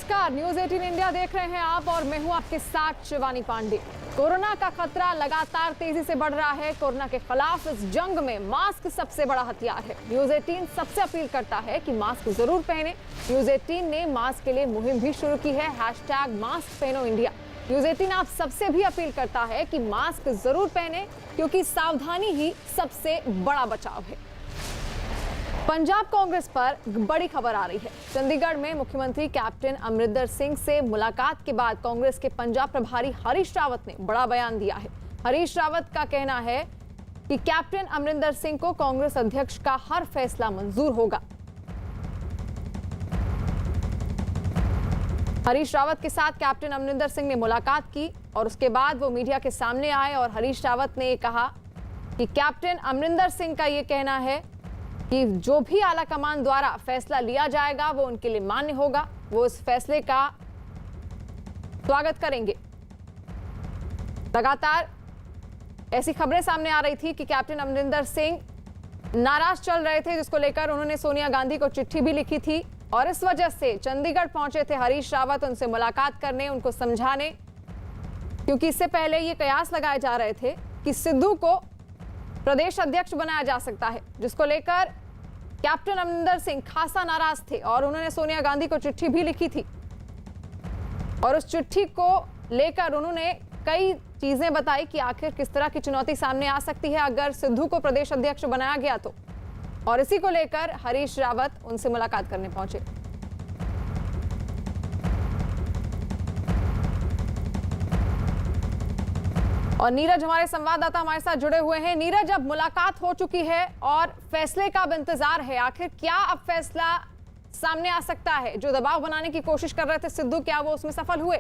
नमस्कार, news 18 India देख रहे हैं आप और मैं हूं आपके साथ शिवानी पांडे। कोरोना का खतरा लगातार तेजी से बढ़ रहा है। कोरोना के खिलाफ इस जंग में मास्क सबसे बड़ा हथियार है। न्यूज 18 सबसे अपील करता है कि मास्क जरूर पहने। न्यूज 18 ने मास्क के लिए मुहिम भी शुरू की है, #मास्क पहनो इंडिया। न्यूज 18 आप सबसे भी अपील करता है कि मास्क जरूर पहने, क्योंकि सावधानी ही सबसे बड़ा बचाव है। पंजाब कांग्रेस पर बड़ी खबर आ रही है। चंडीगढ़ में मुख्यमंत्री कैप्टन अमरिंदर सिंह से मुलाकात के बाद कांग्रेस के पंजाब प्रभारी हरीश रावत ने बड़ा बयान दिया है। हरीश रावत का कहना है कि कैप्टन अमरिंदर सिंह को कांग्रेस अध्यक्ष का हर फैसला मंजूर होगा। हरीश रावत के साथ कैप्टन अमरिंदर सिंह ने मुलाकात की और उसके बाद वो मीडिया के सामने आए और हरीश रावत ने कहा कि कैप्टन अमरिंदर सिंह का ये कहना है कि जो भी आला कमान द्वारा फैसला लिया जाएगा वो उनके लिए मान्य होगा। वो इस फैसले का स्वागत करेंगे। लगातार ऐसी खबरें सामने आ रही थी कि कैप्टन अमरिंदर सिंह नाराज चल रहे थे, जिसको लेकर उन्होंने सोनिया गांधी को चिट्ठी भी लिखी थी और इस वजह से चंडीगढ़ पहुंचे थे हरीश रावत उनसे मुलाकात करने, उनको समझाने, क्योंकि इससे पहले ये कयास लगाए जा रहे थे कि सिद्धू को प्रदेश अध्यक्ष बनाया जा सकता है, जिसको लेकर कैप्टन अमरिंदर सिंह खासा नाराज थे और उन्होंने सोनिया गांधी को चिट्ठी भी लिखी थी और उस चिट्ठी को लेकर उन्होंने कई चीजें बताई कि आखिर किस तरह की चुनौती सामने आ सकती है अगर सिद्धू को प्रदेश अध्यक्ष बनाया गया तो। और इसी को लेकर हरीश रावत उनसे मुलाकात करने पहुंचे। और नीरज हमारे संवाददाता हमारे साथ जुड़े हुए हैं। नीरज, अब मुलाकात हो चुकी है और फैसले का अब इंतजार है। आखिर क्या अब फैसला सामने आ सकता है? जो दबाव बनाने की कोशिश कर रहे थे सिद्धू, क्या वो उसमें सफल हुए?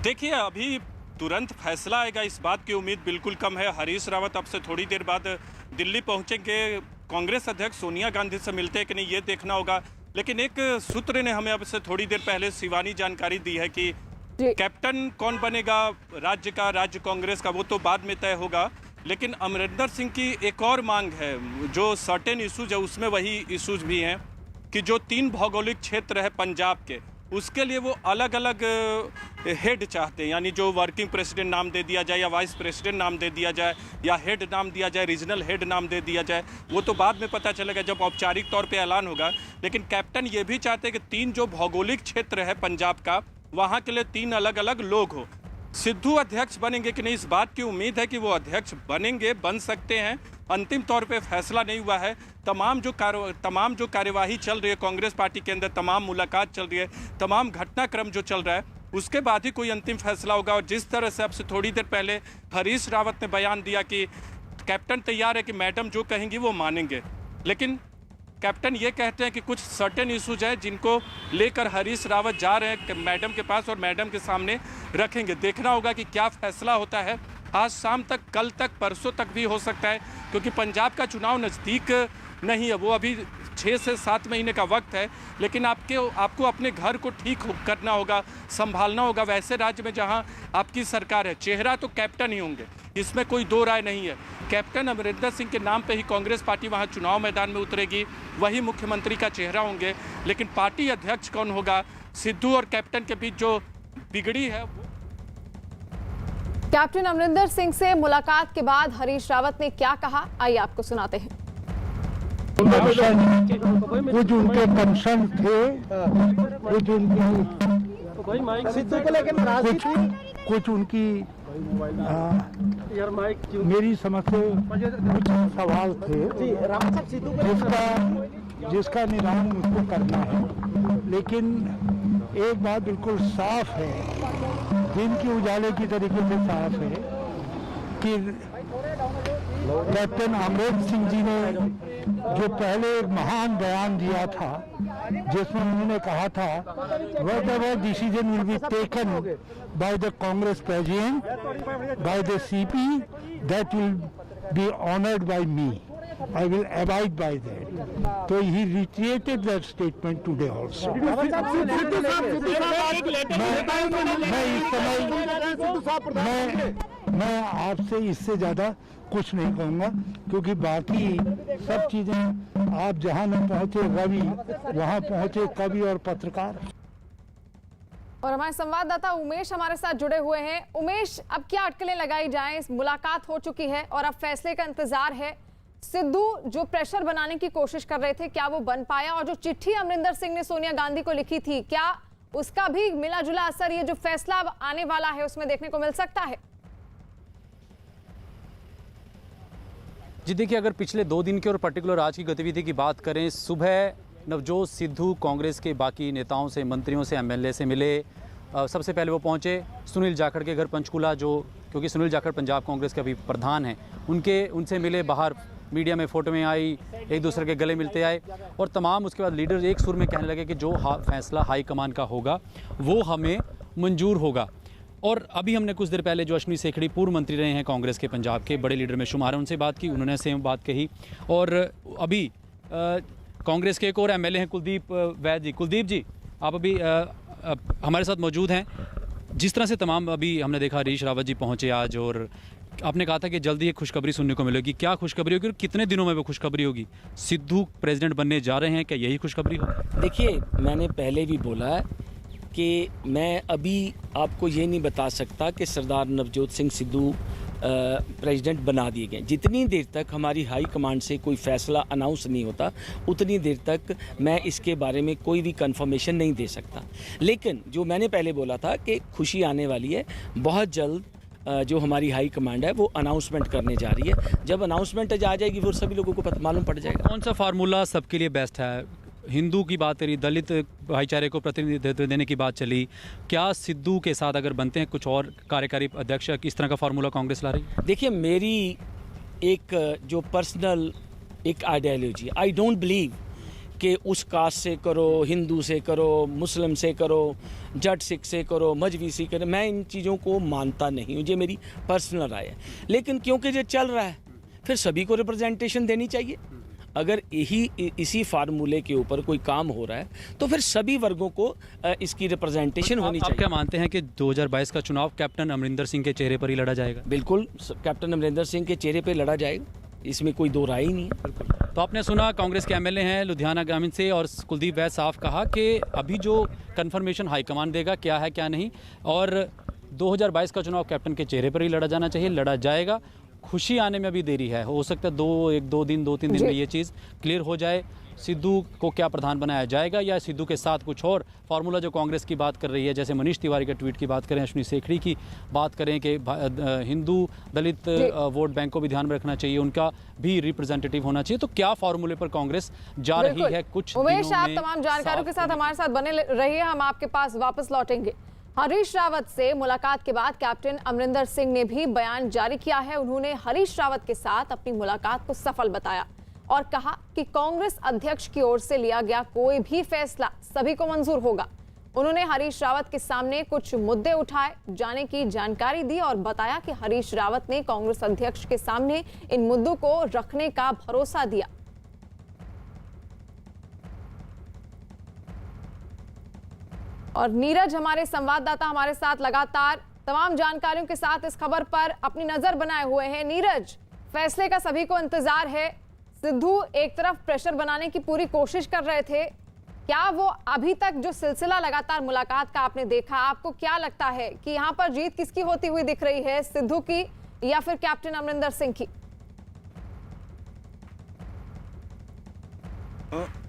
देखिए, अभी तुरंत फैसला आएगा इस बात की उम्मीद बिल्कुल कम है। हरीश रावत अब से थोड़ी देर बाद दिल्ली पहुंचेंगे, कांग्रेस अध्यक्ष सोनिया गांधी से मिलते हैं कि नहीं ये देखना होगा। लेकिन एक सूत्र ने हमें अब से थोड़ी देर पहले शिवानी जानकारी दी है कि कैप्टन कौन बनेगा राज्य का, राज्य कांग्रेस का, वो तो बाद में तय होगा। लेकिन अमरिंदर सिंह की एक और मांग है, जो सर्टेन इशूज है उसमें वही इशूज भी हैं कि जो 3 भौगोलिक क्षेत्र है पंजाब के, उसके लिए वो अलग अलग हेड चाहते हैं। यानी जो वर्किंग प्रेसिडेंट नाम दे दिया जाए या वाइस प्रेसिडेंट नाम दे दिया जाए या हेड नाम दिया जाए, रीजनल हेड नाम दे दिया जाए, वो तो बाद में पता चलेगा जब औपचारिक तौर पे ऐलान होगा। लेकिन कैप्टन ये भी चाहते हैं कि 3 जो भौगोलिक क्षेत्र है पंजाब का, वहाँ के लिए 3 अलग अलग लोग हो। सिद्धू अध्यक्ष बनेंगे कि नहीं, इस बात की उम्मीद है कि वो अध्यक्ष बनेंगे, बन सकते हैं। अंतिम तौर पे फैसला नहीं हुआ है। तमाम जो कार्यवाही चल रही है कांग्रेस पार्टी के अंदर, तमाम मुलाकात चल रही है, तमाम घटनाक्रम जो चल रहा है, उसके बाद ही कोई अंतिम फैसला होगा। और जिस तरह से अब से थोड़ी देर पहले हरीश रावत ने बयान दिया कि कैप्टन तैयार है कि मैडम जो कहेंगी वो मानेंगे, लेकिन कैप्टन ये कहते हैं कि कुछ सर्टेन इशूज है जिनको लेकर हरीश रावत जा रहे हैं मैडम के पास और मैडम के सामने रखेंगे। देखना होगा कि क्या फैसला होता है। आज शाम तक, कल तक, परसों तक भी हो सकता है, क्योंकि पंजाब का चुनाव नज़दीक नहीं है, वो अभी 6 से 7 महीने का वक्त है। लेकिन आपको अपने घर को ठीक करना होगा, संभालना होगा। वैसे राज्य में जहां आपकी सरकार है, चेहरा तो कैप्टन ही होंगे, इसमें कोई दो राय नहीं है। कैप्टन अमरिंदर सिंह के नाम पे ही कांग्रेस पार्टी वहां चुनाव मैदान में उतरेगी, वही मुख्यमंत्री का चेहरा होंगे। लेकिन पार्टी अध्यक्ष कौन होगा, सिद्धू और कैप्टन के बीच जो बिगड़ी है वो। कैप्टन अमरिंदर सिंह से मुलाकात के बाद हरीश रावत ने क्या कहा, आइए आपको सुनाते हैं। कुछ उनके कंसर्न थे, कुछ उनकी मेरी समझ से कुछ सवाल थे जिसका निदान मुझको करना है। लेकिन एक बात बिल्कुल साफ है, दिन के उजाले की तरीके से साफ है कि कैप्टन अमरिंदर सिंह जी ने जो पहले एक महान बयान दिया था, जिसमें उन्होंने कहा था whatever decision will be taken by the Congress President, by the CP, that will be honored by me. I will abide by that. So he reiterated that statement today also. मैं आपसे इससे ज्यादा कुछ नहीं कहूँगा, क्योंकि बाकी सब चीजें आप जहां न पहुंचे रवि, वहां पहुंचे कवि और पत्रकार। और हमारे संवाददाता उमेश हमारे साथ जुड़े हुए हैं। उमेश, अब क्या अटकलें लगाई जाएं? इस मुलाकात हो चुकी है और अब फैसले का इंतजार है। सिद्धू जो प्रेशर बनाने की कोशिश कर रहे थे, क्या वो बन पाया? और जो चिट्ठी अमरिंदर सिंह ने सोनिया गांधी को लिखी थी, क्या उसका भी मिला जुला असर ये जो फैसला अब आने वाला है उसमें देखने को मिल सकता है? जी देखिए, अगर पिछले 2 दिन की और पर्टिकुलर आज की गतिविधि की बात करें, सुबह नवजोत सिद्धू कांग्रेस के बाकी नेताओं से, मंत्रियों से, एमएलए से मिले। सबसे पहले वो पहुंचे सुनील जाखड़ के घर पंचकूला, जो क्योंकि सुनील जाखड़ पंजाब कांग्रेस के अभी प्रधान हैं, उनसे मिले। बाहर मीडिया में फ़ोटो में आई, एक दूसरे के गले मिलते आए और तमाम उसके बाद लीडर एक सुर में कहने लगे कि जो फैसला हाईकमान का होगा वो हमें मंजूर होगा। और अभी हमने कुछ देर पहले जो अश्विनी सेखड़ी पूर्व मंत्री रहे हैं कांग्रेस के, पंजाब के बड़े लीडर में शुमार हैं, उनसे बात की, उन्होंने सेम बात कही। और अभी कांग्रेस के एक और एमएलए हैं कुलदीप वैद जी। कुलदीप जी, आप अभी हमारे साथ मौजूद हैं। जिस तरह से तमाम अभी हमने देखा, हरीश रावत जी पहुंचे आज और आपने कहा था कि जल्दी एक खुशखबरी सुनने को मिलेगी। क्या खुशखबरी होगी और कितने दिनों में वो खुशखबरी होगी? सिद्धू प्रेसिडेंट बनने जा रहे हैं, क्या यही खुशखबरी हो? देखिए, मैंने पहले भी बोला है कि मैं अभी आपको ये नहीं बता सकता कि सरदार नवजोत सिंह सिद्धू प्रेसिडेंट बना दिए गए। जितनी देर तक हमारी हाई कमांड से कोई फैसला अनाउंस नहीं होता, उतनी देर तक मैं इसके बारे में कोई भी कंफर्मेशन नहीं दे सकता। लेकिन जो मैंने पहले बोला था कि खुशी आने वाली है, बहुत जल्द जो हमारी हाई कमांड है वो अनाउंसमेंट करने जा रही है। जब अनाउंसमेंट आ जाएगी वो सभी लोगों को मालूम पड़ जाएगा। कौन सा फार्मूला सबके लिए बेस्ट है? हिंदू की बात करी, दलित भाईचारे को प्रतिनिधित्व देने की बात चली, क्या सिद्धू के साथ अगर बनते हैं कुछ और कार्यकारी अध्यक्ष, किस तरह का फार्मूला कांग्रेस ला रही है? देखिए, मेरी एक जो पर्सनल एक आइडियोलॉजी, आई डोंट बिलीव कि उस कास्ट से करो, हिंदू से करो, मुस्लिम से करो, जट सिख से करो, मजहबी से करो, मैं इन चीज़ों को मानता नहीं हूँ। ये मेरी पर्सनल राय है। लेकिन क्योंकि ये चल रहा है, फिर सभी को रिप्रेजेंटेशन देनी चाहिए। अगर इसी फार्मूले के ऊपर कोई काम हो रहा है तो फिर सभी वर्गों को इसकी रिप्रेजेंटेशन होनी चाहिए। आप क्या मानते हैं कि 2022 का चुनाव कैप्टन अमरिंदर सिंह के चेहरे पर ही लड़ा जाएगा? बिल्कुल, कैप्टन अमरिंदर सिंह के चेहरे पर लड़ा जाएगा, इसमें कोई दो राय ही नहीं है। तो आपने सुना कांग्रेस के एमएलए हैं लुधियाना ग्रामीण से, और कुलदीप वैद साफ कहा कि अभी जो कन्फर्मेशन हाईकमान देगा क्या है क्या नहीं, और 2022 का चुनाव कैप्टन के चेहरे पर ही लड़ा जाना चाहिए, लड़ा जाएगा। खुशी आने में अभी देरी है, हो सकता है 2 दिन 2-3 दिन में ये चीज़ क्लियर हो जाए। सिद्धू को क्या प्रधान बनाया जाएगा या सिद्धू के साथ कुछ और फार्मूला जो कांग्रेस की बात कर रही है, जैसे मनीष तिवारी के ट्वीट की बात करें, अश्विनी सेखड़ी की बात करें कि हिंदू दलित वोट बैंक को भी ध्यान में रखना चाहिए, उनका भी रिप्रेजेंटेटिव होना चाहिए, तो क्या फार्मूले पर कांग्रेस जा रही है? कुछ उमेश, आप तमाम जानकारियों के साथ हमारे साथ बने रहिए, हम आपके पास वापस लौटेंगे। हरीश रावत से मुलाकात के बाद कैप्टन अमरिंदर सिंह ने भी बयान जारी किया है। उन्होंने हरीश रावत के साथ अपनी मुलाकात को सफल बताया और कहा कि कांग्रेस अध्यक्ष की ओर से लिया गया कोई भी फैसला सभी को मंजूर होगा। उन्होंने हरीश रावत के सामने कुछ मुद्दे उठाए जाने की जानकारी दी और बताया कि हरीश रावत ने कांग्रेस अध्यक्ष के सामने इन मुद्दों को रखने का भरोसा दिया। और नीरज हमारे संवाददाता हमारे साथ लगातार तमाम जानकारियों के साथ इस खबर पर अपनी नजर बनाए हुए हैं। नीरज, फैसले का सभी को इंतजार है। सिद्धू एक तरफ प्रेशर बनाने की पूरी कोशिश कर रहे थे, क्या वो अभी तक जो सिलसिला लगातार मुलाकात का आपने देखा, आपको क्या लगता है कि यहाँ पर जीत किसकी होती हुई दिख रही है, सिद्धू की या फिर कैप्टन अमरिंदर सिंह की?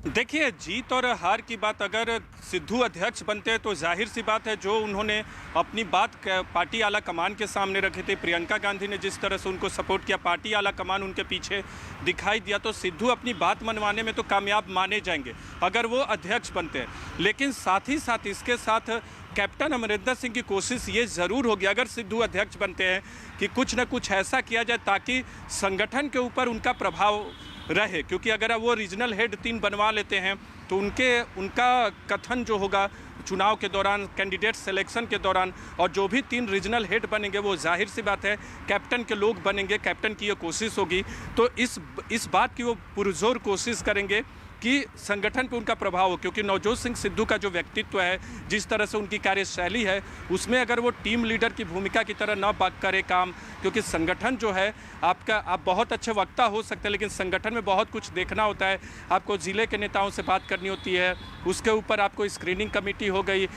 देखिए, जीत और हार की बात अगर सिद्धू अध्यक्ष बनते हैं तो जाहिर सी बात है, जो उन्होंने अपनी बात पार्टी आला कमान के सामने रखी थी, प्रियंका गांधी ने जिस तरह से उनको सपोर्ट किया, पार्टी आला कमान उनके पीछे दिखाई दिया, तो सिद्धू अपनी बात मनवाने में तो कामयाब माने जाएंगे अगर वो अध्यक्ष बनते हैं। लेकिन साथ ही साथ इसके साथ कैप्टन अमरिंदर सिंह की कोशिश ये ज़रूर होगी अगर सिद्धू अध्यक्ष बनते हैं कि कुछ न कुछ ऐसा किया जाए ताकि संगठन के ऊपर उनका प्रभाव रहे, क्योंकि अगर वो रीजनल हेड 3 बनवा लेते हैं तो उनका कथन जो होगा चुनाव के दौरान, कैंडिडेट सिलेक्शन के दौरान, और जो भी 3 रीजनल हेड बनेंगे वो जाहिर सी बात है कैप्टन के लोग बनेंगे, कैप्टन की ये कोशिश होगी। तो इस बात की वो पुरजोर कोशिश करेंगे कि संगठन पे उनका प्रभाव हो, क्योंकि नवजोत सिंह सिद्धू का जो व्यक्तित्व है, जिस तरह से उनकी कार्यशैली है, उसमें अगर वो टीम लीडर की भूमिका की तरह न करे काम, क्योंकि संगठन जो है आप बहुत अच्छे वक्ता हो सकते हैं, लेकिन संगठन में बहुत कुछ देखना होता है। आपको ज़िले के नेताओं से बात करनी होती है, उसके ऊपर आपको स्क्रीनिंग कमेटी हो गई,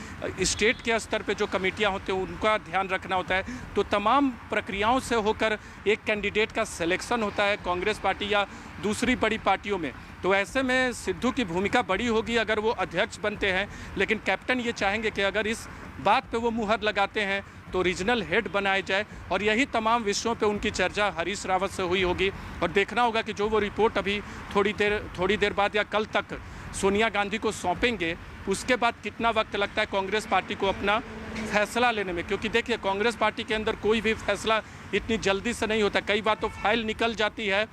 स्टेट के स्तर पे जो कमेटियां होती हैं उनका ध्यान रखना होता है। तो तमाम प्रक्रियाओं से होकर एक कैंडिडेट का सिलेक्शन होता है कांग्रेस पार्टी या दूसरी बड़ी पार्टियों में। तो ऐसे में सिद्धू की भूमिका बड़ी होगी अगर वो अध्यक्ष बनते हैं, लेकिन कैप्टन ये चाहेंगे कि अगर इस बात पे वो मुहर लगाते हैं तो रीजनल हेड बनाए जाए, और यही तमाम विषयों पे उनकी चर्चा हरीश रावत से हुई होगी। और देखना होगा कि जो वो रिपोर्ट अभी थोड़ी देर बाद या कल तक सोनिया गांधी को सौंपेंगे, उसके बाद कितना वक्त लगता है कांग्रेस पार्टी को अपना फैसला लेने में। क्योंकि देखिए, कांग्रेस पार्टी के अंदर कोई भी फैसला इतनी जल्दी से नहीं होता। कई बार तो फाइल निकल जाती है,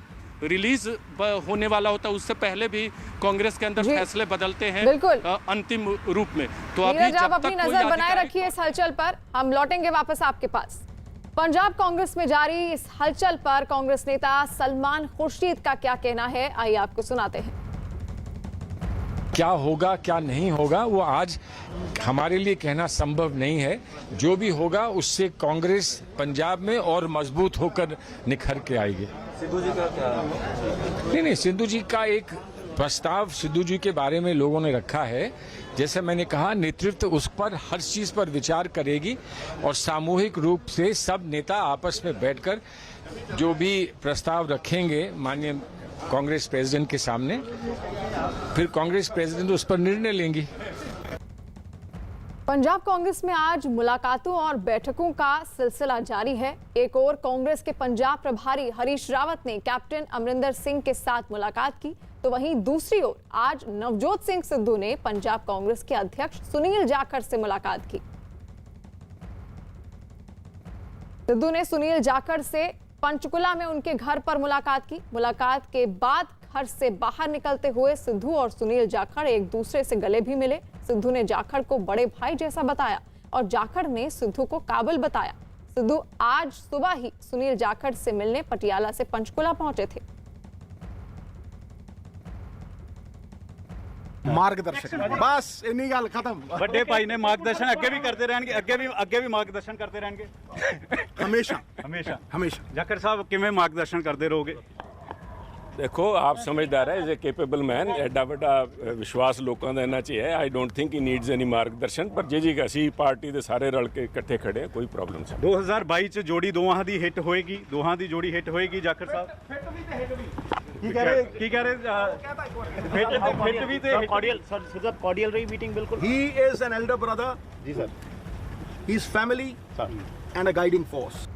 रिलीज होने वाला होता है, उससे पहले भी कांग्रेस के अंदर फैसले बदलते हैं अंतिम रूप में। तो अभी जब आप अपनी नजर बनाए रखिए इस हलचल पर, हम लौटेंगे वापस आपके पास। पंजाब कांग्रेस में जारी इस हलचल पर कांग्रेस नेता सलमान खुर्शीद का क्या कहना है, आइए आपको सुनाते हैं। क्या होगा क्या नहीं होगा वो आज हमारे लिए कहना संभव नहीं है। जो भी होगा उससे कांग्रेस पंजाब में और मजबूत होकर निखर के आएगी। सिद्धू जी का क्या? नहीं, सिद्धू जी का एक प्रस्ताव सिद्धू जी के बारे में लोगों ने रखा है। जैसे मैंने कहा, नेतृत्व उस पर हर चीज पर विचार करेगी और सामूहिक रूप से सब नेता आपस में बैठकर जो भी प्रस्ताव रखेंगे माननीय कांग्रेस प्रेसिडेंट के सामने, फिर कांग्रेस प्रेसिडेंट उस पर निर्णय लेंगी। पंजाब कांग्रेस में आज मुलाकातों और बैठकों का सिलसिला जारी है। एक और कांग्रेस के पंजाब प्रभारी हरीश रावत ने कैप्टन अमरिंदर सिंह के साथ मुलाकात की, तो वहीं दूसरी ओर आज नवजोत सिंह सिद्धू ने पंजाब कांग्रेस के अध्यक्ष सुनील जाखड़ से मुलाकात की। सिद्धू ने सुनील जाखड़ से पंचकुला में उनके घर पर मुलाकात की। मुलाकात के बाद घर से बाहर निकलते हुए सिद्धू और सुनील जाखड़ एक दूसरे से गले भी मिले। सिद्धू ने जाखड़ को बड़े भाई जैसा बताया और जाखड़ ने सिद्धू को काबिल बताया। सिद्धू आज सुबह ही सुनील जाखड़ से मिलने पटियाला से पंचकुला पहुंचे थे। मार्गदर्शक बस इन्हीं गल खत्म। बड़े भाई ने मार्गदर्शन अगे भी करते रहेंगे, अगे भी मार्गदर्शन करते रहेंगे हमेशा हमेशा हमेशा। जाखड़ साहब किवें मार्गदर्शन करते रहोगे? देखो, आप समझदार है, इज ए केपेबल मैन। एडा बड़ा विश्वास लोगों का इन्हां च है। I don't think he needs any मार्गदर्शन। पर जी असी पार्टी दे सारे रल के इकट्ठे खड़े हैं, कोई प्रॉब्लम नहीं। 2022 च जोड़ी दोहां दी हिट होएगी, दोहां दी जोड़ी हिट होएगी। जाखड़ साहब की कह रहे फिट भी ते कॉर्डियल सर कॉर्डियल रही मीटिंग बिल्कुल। He is an elder brother ji sir, he is family and a guiding force.